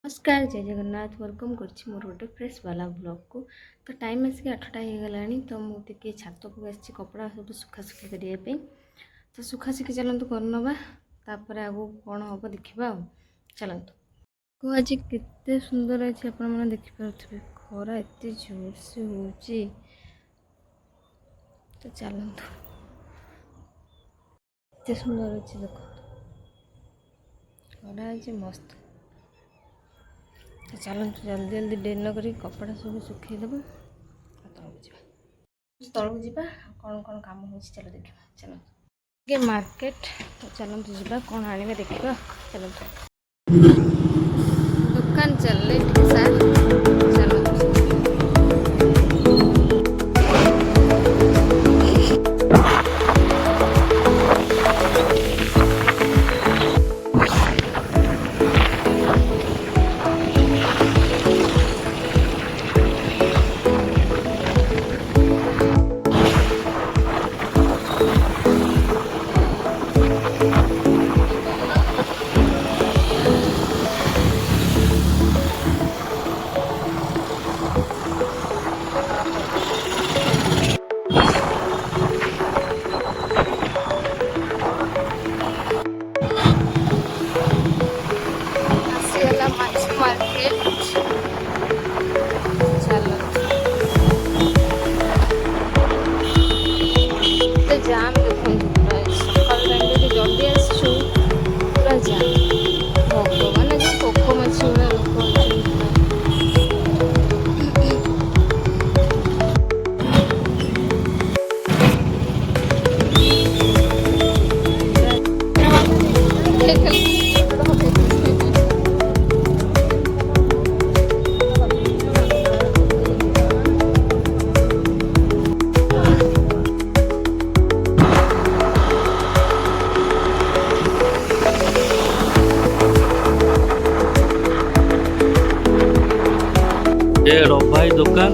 नमस्कार जय जगन्नाथ वेलकम करछि मोर गोटे फ्रेश वाला ब्लॉग को। तो टाइम आसिक 8टा हो गलानी तो मुझे छात को आसी कपड़ा सब सुखासुखी करने तो सुखासुखी चलतु करनवा तापर आगो कौन हम देखा चलतु को आज केते सुंदर अच्छे आपण मैंने देखिपे खरा एत जोर से हो तो चलतु एत सुंदर अच्छे देख खरा आज मस्त। तो चलते जल्दी जल्दी डेरी न करी कपड़ा सब सुखेदेव तलू जा कौन कौन कम हो चलो देखा चलो ये मार्केट तो चलते जा कौन आने देखा चलते दुकान चलने सार चलो जाम देखते सकाल टाइम जल्दी आसु पूरा जाम भगवान जो पोक मछी भाया लोक ये रभाई दुकान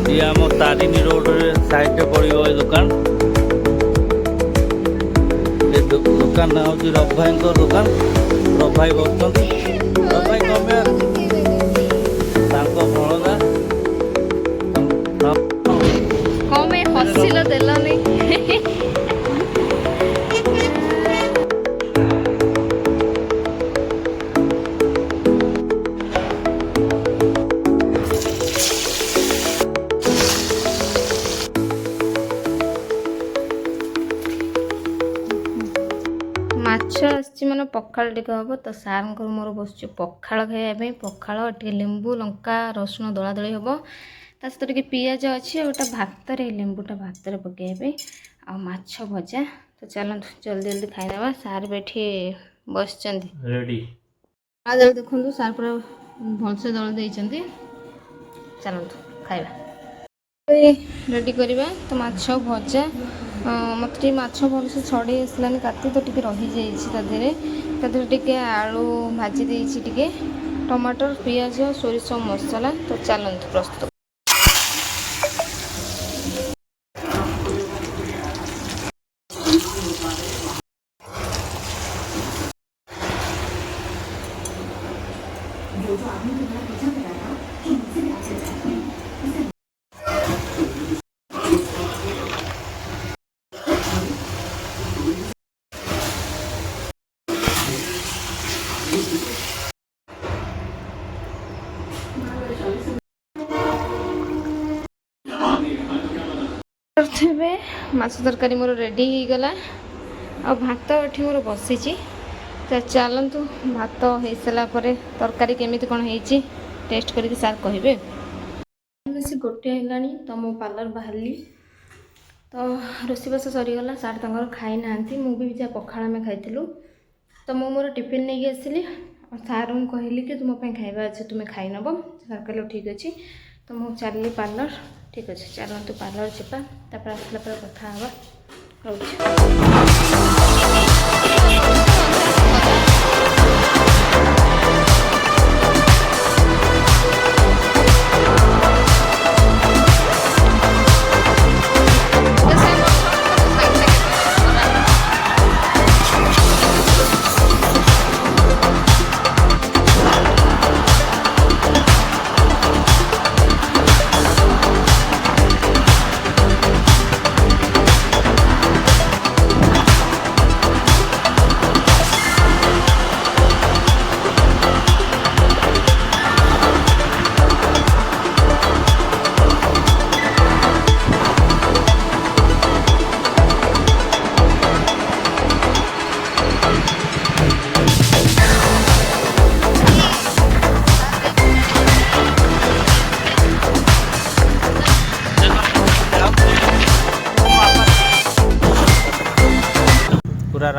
ये आम तारिणी रोड साइड रे पड़ो ये दुकान ये दुकान ना हूँ रभाई दुकान रभाई बस रभाई कमे भणदा कमे हसिल देलनी माछ आसी मैंने पखाड़ टे हम तो सार मोर बस पखाड़ खायापी पखाड़ टे लेंबू लंका रसुण दला दली हम ता सहित टे पिज अच्छी गोटा भात लेंबूटा भात पकड़ापी आ माछ भजा तो चलते जल्दी जल्दी खाईदे सार भी ये बस रेडी देखो सार पूरा भलसे दल देते चलतु खाଇବା रेडी करवा तो माछ भजा मत माछ भलसे छड़े आसलानी काटी तो टे रही जाइए टे आलू भाजी देटी टमाटर पियाज सोरिष मसला तो चलतु प्रस्तुत थे माछ तरकारी मोर रेडी हो गला आ भात ये मोर बसी तो चलतु भात हो सारा तरकारी केमी कौन हो टेस्ट करके सार कहे बेसी गोटे है तो मो पार्लर बाहरी तो रोषेबास सरीगला सार तक खाई ना मुझे पखाड़ आम खाई तो मु मोर टिफिन नहीं आसली और सार कहली कि तुम खाଇବା अच्छे तुम्हें खाई नब सार कहले ठीक अच्छे तो मु चलली पार्लर ठीक अच्छे चलतु पार्लर जापर आसला कथा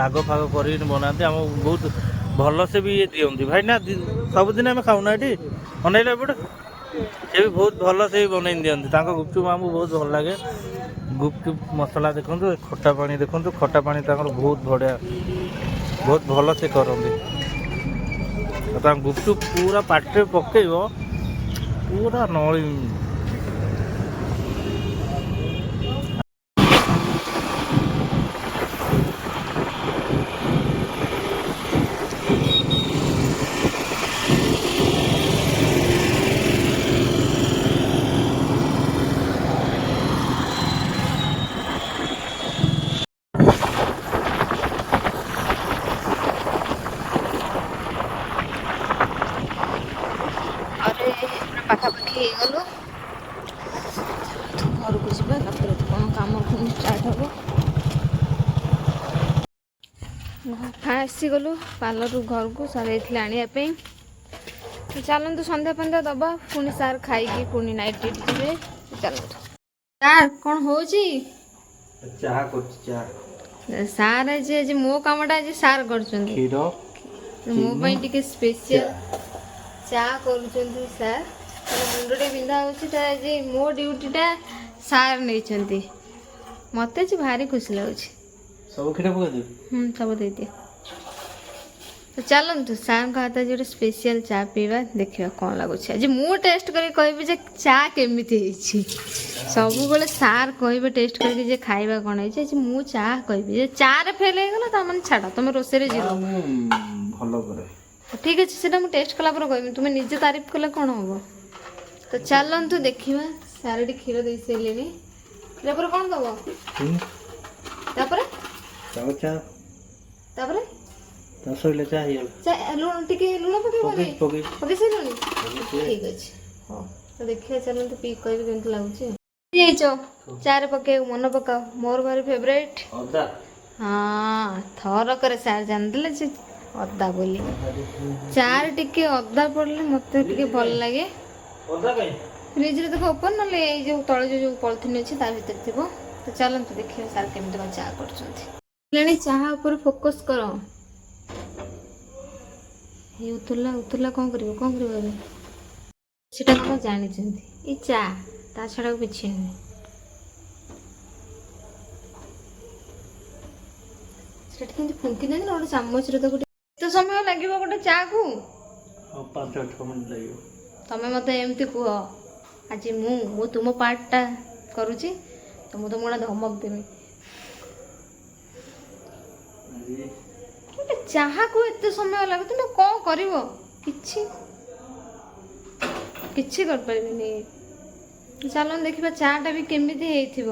ରାଗ ଫାଗ କରିକି ବନାନ୍ତି ଆମକୁ ବହୁତ ଭଲସେ ବି ଇଏ ଦିଅନ୍ତି ଭାଇ ନା ସବୁଦିନ ଆମେ ଖାଉନା ଏଠି ଅନେଇଲା ଏପଟେ ସେ ବି ବହୁତ ଭଲସେ ବି ବନେଇ ଦିଅନ୍ତି ତାଙ୍କ ଗୁପଚୁପ୍ ଆମକୁ ବହୁତ ଭଲ ଲାଗେ ଗୁପଚୁପ୍ ମସଲା ଦେଖନ୍ତୁ ଖଟା ପାଣି ଦେଖନ୍ତୁ ଖଟା ପାଣି ତାଙ୍କର ବହୁତ ବଢ଼ିଆ ବହୁତ ଭଲସେ କରନ୍ତି ଆଉ ତାଙ୍କ ଗୁପଚୁପ୍ ପୁରା ପାଟିରେ ପକେଇବ ପୁରା ନଳି ଆରେ ପାଖାପାଖି ହେଇଗଲୁ ଘରକୁ ଯିବା ତାପରେ କ'ଣ କାମ ପୁଣି ଷ୍ଟାର୍ଟ ହେବ ଆସିଗଲୁ ପାର୍ଲରରୁ ଘରକୁ ସାର୍ ଯାଇଥିଲେ ଆଣିବା ପାଇଁ ଚାଲନ୍ତୁ ସନ୍ଧ୍ୟା ଫନ୍ଧ୍ୟା ଦେବା ପୁଣି ସାର୍ ଖାଇକି ପୁଣି ନାଇଟ୍ ଡ୍ୟୁଟି ଯିବେ ଚାଲନ୍ତୁ ସାର୍ କ'ଣ ହେଉଛି ଚାହା କରୁଛି ଚାହା ସାର୍ ଆଜି ମୋ କାମଟା ଆଜି ସାର୍ କରୁଛନ୍ତି କ୍ଷୀର ମୋ ପାଇଁ ଟିକେ ସ୍ପେଶିଆଲ ଚା କରୁଛନ୍ତି ସାର୍ ମୁଣ୍ଡଟେ ବିନ୍ଧା ହେଉଛି ତ ଆଜି ମୋ ଡ୍ୟୁଟିଟା ସାର୍ ନେଇଛନ୍ତି ମୋତେ ଆଜି ଭାରି ଖୁସି ଲାଗୁଛି ସବୁ କ୍ଷୀର ପକେଇଦେବି ସବୁ ଦେଇଦିଏ ତ ଚାଲନ୍ତୁ ସାର୍ଙ୍କ ହାତ ଆଜି ଗୋଟେ ସ୍ପେଶିଆଲ ଚା ପିଇବା ଦେଖିବା କ'ଣ ଲାଗୁଛି ଆଜି ମୁଁ ଟେଷ୍ଟ କରିକି କହିବି ଯେ ଚା କେମିତି ହେଇଛି ସବୁବେଳେ ସାର୍ କହିବେ ଟେଷ୍ଟ କରିକି ଯେ ଖାଇବା କ'ଣ ହେଇଛି ଆଜି ମୁଁ ଚା କହିବି ଯେ ଚାରେ ଫେଲ୍ ହେଇଗଲା ତାମାନେ ଛାଡ଼ ତମେ ରୋଷେଇରେ ଯିବ ଭଲ କରେ ଠିକ୍ ଅଛି ସେଇଟା ମୁଁ ଟେଷ୍ଟ କଲା ପରେ କହିବି ତୁମେ ନିଜେ ତାରିଫ କଲେ କ'ଣ ହେବ ତ ଚାଲନ୍ତୁ ଦେଖିବା ସାର୍ ଏଠି କ୍ଷୀର ଦେଇ ସାରିଲେଣି କ୍ଷୀର ପରେ କ'ଣ ଦେବ ତାପରେ ତାପରେ ଲୁଣ ଟିକେ ଲୁଣ ପକେଇବନି ପକେଇ ସାରିଲୁଣି ଠିକ୍ ଅଛି ହଉ ତ ଦେଖିବା ଚାଲନ୍ତୁ ପିକ୍ କହିବି କେମିତି ଲାଗୁଛି ହେଇଛ ଚାରେ ପକେଇବାକୁ ମନେ ପକାଅ ମୋର ଭାରି ଫେଭରାଇଟ୍ ହଁ ଥରକରେ ସାର୍ ଜାଣିଦେଲେ ଯେ ଅଦା ବୋଲି ଚାରେ ଟିକେ ଅଦା ପଡ଼ିଲେ ମୋତେ ଟିକେ ଭଲ ଲାଗେ ଫ୍ରିଜ୍ରେ ଦେଖ ଓପନ୍ ନହେଲେ ଏଇ ଯେଉଁ ତଳେ ଯେଉଁ ପଲିଥିନ୍ ଅଛି ତା ଭିତରେ ଥିବ ତ ଚାଲନ୍ତୁ ଦେଖିବା ସାର୍ କେମିତି କ'ଣ ଚା କରୁଛନ୍ତି ଚାହା ଉପରେ ଫୋକସ୍ କର ଏ ଉତୁଲା କ'ଣ କରିବ ଏବେ ସେଟା କ'ଣ ଜାଣିଛନ୍ତି ଏଇ ଚା ତା ଛଡ଼ା ଆଉ କିଛି ନୁହେଁ ସେଟା କେମିତି ଫୁଙ୍କି ଦେନ୍ତି ନା ଗୋଟେ ଚାମଚରେ ତାକୁ କେତେ ସମୟ ଲାଗିବ ଗୋଟେ ଚା କୁ 5-8 ମିନିଟ୍ ଲାଗିବ ତମେ ମୋତେ ଏମିତି କୁହ ଆଜି ମୁଁ ତୁମ ପାର୍ଟଟା କରୁଛି ତ ମୁଁ ତୁମକୁ ଗୋଟେ ଧମକ ଦେବି ଗୋଟେ ଚାହାକୁ ଏତେ ସମୟ ଲାଗେ ତୁମେ କ'ଣ କରିବ କିଛି କରିପାରିବିନି ଚାଲନ୍ତୁ ଦେଖିବା ଚାଟା ବି କେମିତି ହେଇଥିବ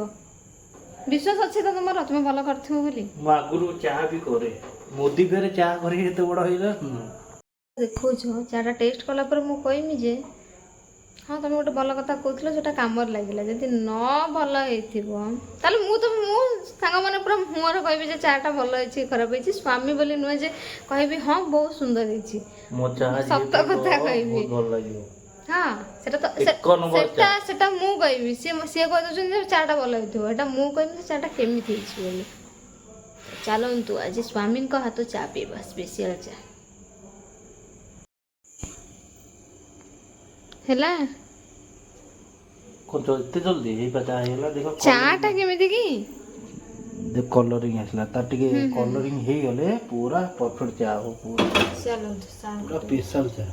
ବିଶ୍ୱାସ ଅଛି ତ ତୁମର ତୁମେ ଭଲ କରିଥିବ ବୋଲି ମୁଁ ଆଗରୁ ଚାହା ବି କରେ ମୋଦି ଫେରେ ଚାହା କରିକି ଏତେ ବଡ଼ ହେଇଗଲା ଦେଖାଉଛ ଚାଟା ଟେଷ୍ଟ କଲା ପରେ ମୁଁ କହିମି ଯେ ହଁ ତୁମେ ଗୋଟେ ଭଲ କଥା କହୁଥିଲ ସେଟା କାମରେ ଲାଗିଲା ଯଦି ନ ଭଲ ହେଇଥିବ ତାହେଲେ ମୁଁ ସାଙ୍ଗମାନେ ପୁରା ମୁହଁରେ କହିବି ଯେ ଚାଟା ଭଲ ହେଇଛି ଖରାପ ହେଇଛି ସ୍ୱାମୀ ବୋଲି ନୁହେଁ ଯେ କହିବି ହଁ ବହୁତ ସୁନ୍ଦର ହେଇଛି ସତ କଥା କହିବି ହଁ ସେଟା ମୁଁ କହିବି ସିଏ କହିଦେଉଛନ୍ତି ଯେ ଚାଟା ଭଲ ହେଇଥିବ ଏଟା ମୁଁ କହିବି ଯେ ଚାଟା କେମିତି ହେଇଛି ବୋଲି ଚାଲନ୍ତୁ ଆଜି ସ୍ୱାମୀଙ୍କ ହାତ ଚା ପିଇବା ସ୍ପେଶିଆଲ ଚା ହେଲା ଏତେ ଜଲ୍ଦି ହେଇଗଲା ଦେଖ ଚାଟା କେମିତି କି କଲରିଂ ଆସିଲା ତାର ଟିକେ କଲରିଂ ହେଇଗଲେ ପୁରା ପରଫେକ୍ଟ ଚା ହବ ପୁରା ଚାଲନ୍ତୁ ସ୍ପେଶାଲ ଚା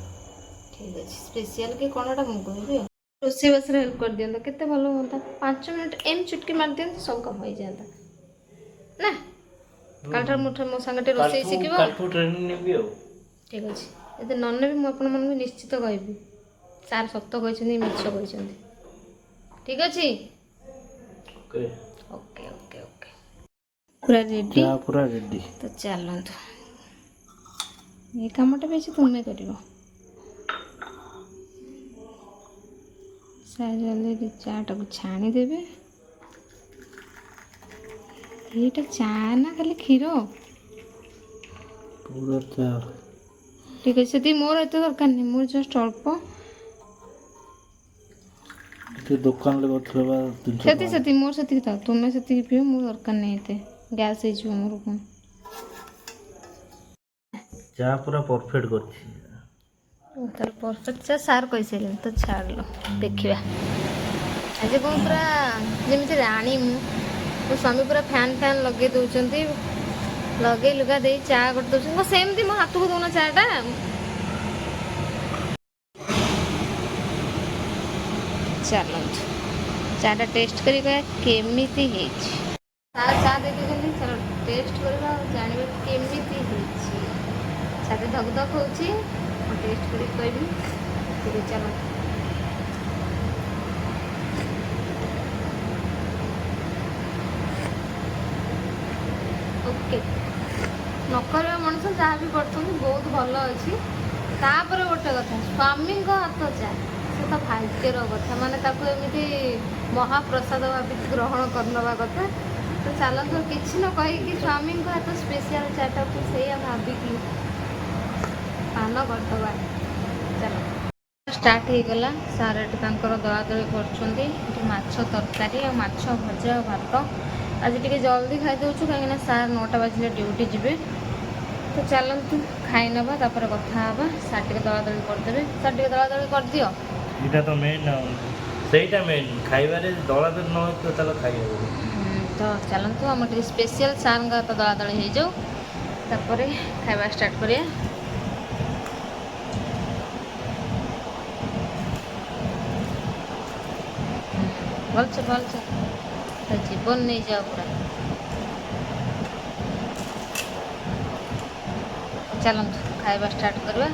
ଠିକ୍ ଅଛି ସ୍ପେଶିଆଲ କି କ'ଣଟା ମୁଁ କହିବି ରୋଷେଇବାସରେ ହେଲ୍ପ କରିଦିଅନ୍ତା କେତେ ଭଲ ହୁଅନ୍ତା 5 ମିନିଟ୍ ଏମିତି ଚୁଟକି ମାରିଦିଅନ୍ତି ସବୁ କାମ ହେଇଯାଆନ୍ତା ନା କାଲିଠାରୁ ମୋ ସାଙ୍ଗଟେ ରୋଷେଇ ଶିଖିବ ଠିକ୍ ଅଛି ଯଦି ନ ନେବି ମୁଁ ଆପଣମାନଙ୍କୁ ନିଶ୍ଚିତ କହିବି ସାର୍ ସତ କହିଛନ୍ତି ମିଛ କହିଛନ୍ତି ଠିକ୍ ଅଛି ଓକେ ପୁରା ରେଡ଼ି ତ ଚାଲନ୍ତୁ ଏ କାମଟା ବେଶୀ ତୁମେ କରିବ ସାର୍ ଜଲ୍ଦି ଚାଟାକୁ ଛାଣିଦେବେ ଏଇଟା ଚା ନା ଖାଲି କ୍ଷୀର ପୁରା ଚା ଠିକ୍ ଅଛି ସେତିକି ମୋର ଏତେ ଦରକାର ନାହିଁ ମୋର ଜଷ୍ଟ ଅଳ୍ପ ଦୋକାନରେ ସେତିକି ମୋର ସେତିକି ଥାଉ ତୁମେ ସେତିକି ପିଅ ମୋର ଦରକାର ନାହିଁ ଏତେ ଗ୍ୟାସ୍ ହେଇଯିବ ମୋର କ'ଣ ଚା ପୁରା ପରଫେକ୍ଟ କରିଛି। ତାର ପରଫେକ୍ଟ ଚା ସାର୍ କହିସାରିଲେଣି ତ ଛାଡ଼ିଲ ଦେଖିବା। ଆଜି କ'ଣ ପୁରା ଯେମିତି ରାଣୀ ମୁଁ, ମୋ ସ୍ୱାମୀ ପୁରା ଫ୍ୟାନ୍ ଫ୍ୟାନ୍ ଲଗେଇ ଦେଉଛନ୍ତି, ଲଗେଇ ଲୁଗା ଦେଇ ଚା କରି ଦେଉଛନ୍ତି। କ'ଣ ସେମିତି ମୋ ହାତକୁ ଦେଉନ ଚାଟା। ଚାଲନ୍ତୁ ଚାଟା ଟେଷ୍ଟ କରି କହିବା କେମିତି ହେଇଛି। ସାର୍ ଚା ଦେଇଦେଉଛନ୍ତି, ଚାଲ ଟେଷ୍ଟ କରିବା ଆଉ ଜାଣିବା କେମିତି ହେଇଛି। ଛାତି ଧକ ଧକ ହେଉଛି, ମୁଁ ଟେଷ୍ଟ କରିକି କହିବି। ଟିକେ ଚାଲ ଓକେ। ନ କରିବା ମଣିଷ ଯାହା ବି କରୁଛନ୍ତି ବହୁତ ଭଲ ଅଛି। ତାପରେ ଗୋଟେ କଥା, ସ୍ୱାମୀଙ୍କ ହାତ ଚା ସେ ତ ଭାଗ୍ୟର କଥା, ମାନେ ତାକୁ ଏମିତି ମହାପ୍ରସାଦ ଭାବିକି ଗ୍ରହଣ କରିନେବା କଥା। ତ ଚାଲନ୍ତୁ କିଛି ନ କହିକି ସ୍ୱାମୀଙ୍କ ହାତ ସ୍ପେଶିଆଲ ଚାଟାକୁ ସେଇଆ ଭାବିକି ପାନ କରିଦେବା। ଚାଲ ଷ୍ଟାର୍ଟ ହେଇଗଲା। ସାର୍ ଏଠି ତାଙ୍କର ଦଳାଦଳି କରୁଛନ୍ତି। ଏଠି ମାଛ ତରକାରୀ ଆଉ ମାଛ ଭଜା ଆଉ ଭାତ। ଆଜି ଟିକେ ଜଲ୍ଦି ଖାଇଦେଉଛୁ କାହିଁକିନା ସାର୍ 9ଟା ବାଜିଲେ ଡ୍ୟୁଟି ଯିବେ। ତ ଚାଲନ୍ତୁ ଖାଇନେବା, ତାପରେ କଥା ହେବା। ସାର୍ ଟିକେ ଦଳାଦଳି କରିଦେବେ। ସାର୍ ଟିକେ ଦଳାଦଳି କରିଦିଅ। ଏଇଟା ତ ମେନ୍ ଆଉ, ସେଇଟା ମେନ୍। ଖାଇବାରେ ଦଳାଦଳି ନ ହେଇଥିବ ତାହେଲେ ଖାଇହେବନି। ତ ଚାଲନ୍ତୁ ଆମର ଟିକେ ସ୍ପେଶିଆଲ ସାର୍ଙ୍କ ହାତ ଦଳାଦଳି ହେଇଯାଉ, ତାପରେ ଖାଇବା ଷ୍ଟାର୍ଟ କରିବା। ଭଲସେ ଭଲସେ ଜୀବନ ନେଇଯାଅ ପୁରା। ଚାଲନ୍ତୁ ଖାଇବା ଷ୍ଟାର୍ଟ କରିବା।